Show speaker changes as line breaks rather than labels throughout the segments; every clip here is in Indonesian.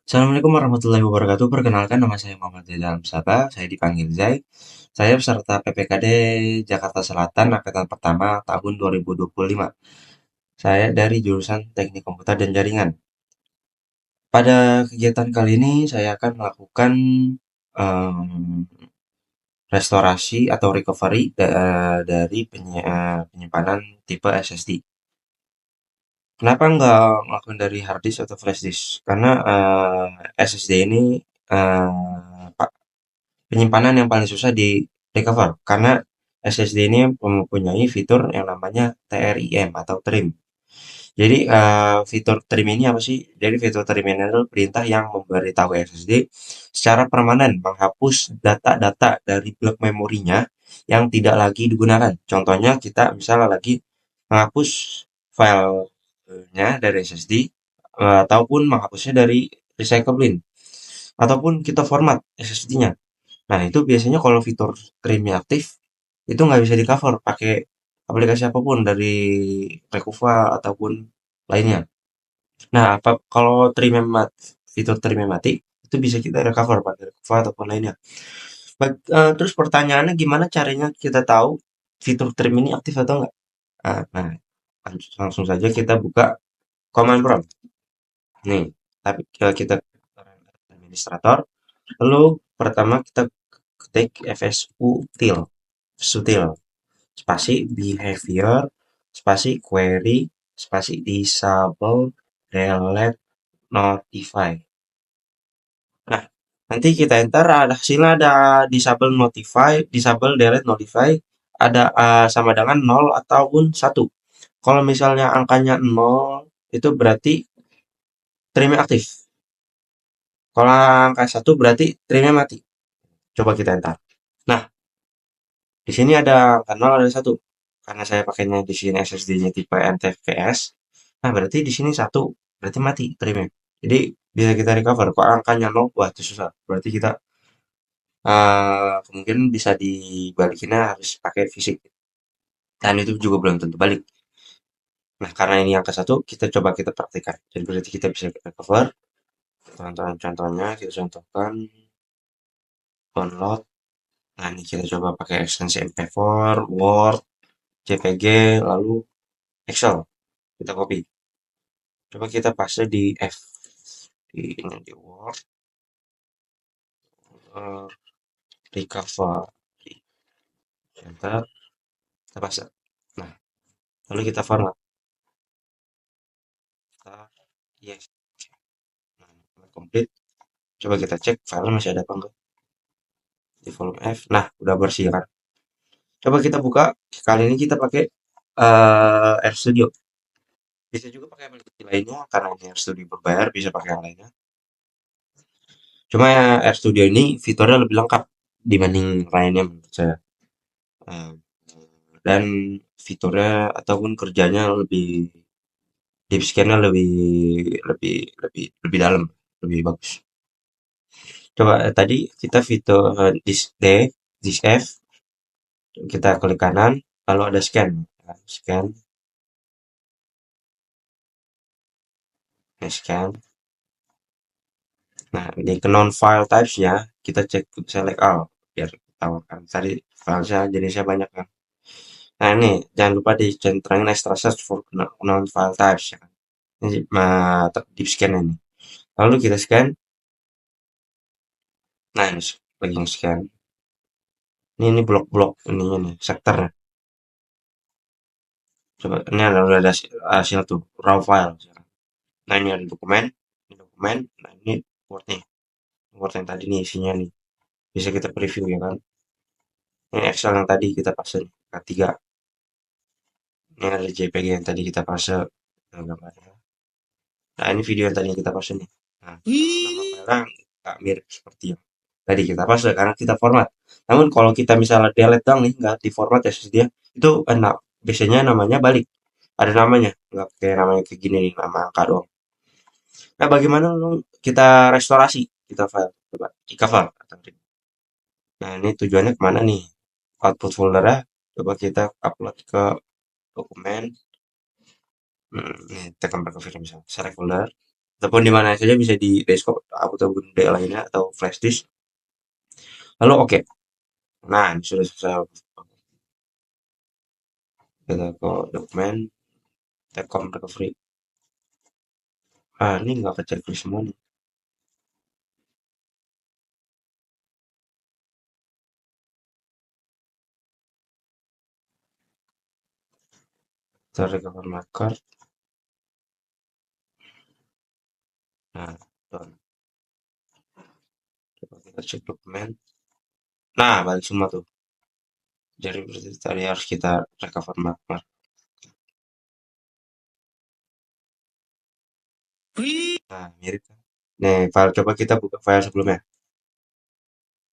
Assalamualaikum warahmatullahi wabarakatuh. Perkenalkan nama saya Muhammad Zainal Sabah. Saya dipanggil Zai. Saya peserta PPKD Jakarta Selatan angkatan pertama tahun 2025. Saya dari jurusan Teknik Komputer dan Jaringan. Pada kegiatan kali ini saya akan melakukan em, restorasi atau recovery dari penyimpanan tipe SSD. Kenapa nggak ngelakuin dari hard disk atau flash disk? Karena SSD ini penyimpanan yang paling susah di recover karena SSD ini mempunyai fitur yang namanya TRIM atau trim. Jadi fitur trim ini apa sih? Jadi fitur trim ini adalah perintah yang memberitahu SSD secara permanen menghapus data-data dari blok memorinya yang tidak lagi digunakan. Contohnya kita misalnya lagi menghapus filenya dari SSD ataupun menghapusnya dari recycle bin ataupun kita format SSD-nya. Nah, itu biasanya kalau fitur trimnya aktif, itu nggak bisa di-cover pakai aplikasi apapun dari Recuva ataupun lainnya. Nah, kalau fitur trimnya mati, itu bisa kita recover pakai Recuva ataupun lainnya. Terus pertanyaannya gimana caranya kita tahu fitur trim ini aktif atau enggak? Nah, langsung saja kita buka command prompt. Nih, tapi kita administrator, lalu pertama kita ketik fsutil sutil spasi behavior spasi query spasi disable delete notify. Nah, nanti kita enter ada hasilnya, ada disable notify, disable delete notify, ada sama dengan 0 ataupun 1. Kalau misalnya angkanya 0 itu berarti trimnya aktif. Kalau angka 1 berarti trimnya mati. Coba kita enter. Nah, di sini ada angka 0 ada 1. Karena saya pakainya di sini SSD-nya tipe NTFS. Nah, berarti di sini 1, berarti mati trimnya. Jadi bisa kita recover. Kalau angkanya 0, wah itu susah. Berarti kita kemungkinan bisa dibalikinnya harus pakai fisik. Dan itu juga belum tentu balik. Nah, karena ini angka 1, kita praktikkan. Jadi berarti kita bisa recover. Contohnya kita contohkan download. Nah, ini kita coba pakai ekstensi MP4, Word, JPG, lalu Excel. Kita copy. Coba kita paste di ini di Word, eh, recover, enter, kita paste. Nah, lalu kita format. Kita, yes. Nah, complete. Coba kita cek file masih ada apa enggak di volume F. Nah, udah bersih kan. Coba kita buka. Kali ini kita pakai RStudio. Bisa juga pakai aplikasi lainnya karena ini RStudio berbayar, bisa pakai yang lainnya. Cuma ya RStudio ini fiturnya lebih lengkap dibanding lainnya menurut saya. Eh, dan fiturnya ataupun kerjanya lebih deep scan-nya lebih lebih lebih dalam, lebih bagus. Coba tadi kita fitur disk D, disk F, kita klik kanan, lalu ada scan. Nah, scan, scan. Nah, di ke non file types-nya kita cek select all biar tahu kan. Tadi filenya jenisnya banyak kan. Nah, ini jangan lupa dicentrangin extra search for non file types ya kan. Ini deep scan ini. Lalu kita scan. Nah, ini lagi scan. Ini blok-blok ininya nih, sektornya. Coba ini udah ada hasil tuh raw file. Nah, ini ada dokumen, ini dokumen. Nah, ini Word-nya. Word yang tadi nih isinya nih. Bisa kita preview ya kan. Ini Excel yang tadi kita pasang K3. Ini ada JPG yang tadi kita pasang gambarnya. Nah, ini video yang tadi kita pasang nih. Nah, nama filenya nggak mirip seperti yang tadi kita pasang karena kita format. Namun kalau kita misalnya delete doang nih, nggak di format ya dia, itu enak. Biasanya namanya balik. Ada namanya, nggak kayak namanya kayak gini nih, nama angka doang. Nah, bagaimana dong kita restorasi kita file? Coba di cover. Nah, ini tujuannya kemana nih? Output foldernya, coba kita upload ke dokumen. Nih, tekan pakai film misalnya. Select folder. ataupun di mana saja bisa di desktop ataupun di lainnya atau flash disk. Lalu oke. Nah, ini sudah selesai. Kita ke dokumen, Telkom recovery. Ah, ini nggak ke checklist semua nih. Kita recover my card. Nah, done. Coba kita cek dokumen. Nah, balik semua tuh. Jadi berarti tadi harus kita recover my card. Nah, mirip kan? Nih, file coba kita buka file sebelumnya.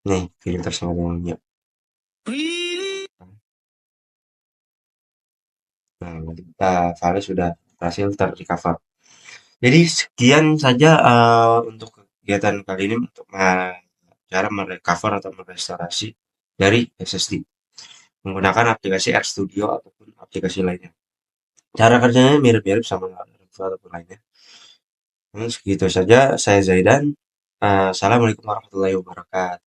Nih, filter sama dengannya. Nah, nanti kita file sudah berhasil terrecover. Jadi sekian saja untuk kegiatan kali ini untuk cara merecover atau merestorasi dari SSD menggunakan aplikasi RStudio ataupun aplikasi lainnya. Cara kerjanya mirip-mirip sama ataupun lainnya. Segitu saja. Saya Zaidan. Assalamualaikum warahmatullahi wabarakatuh.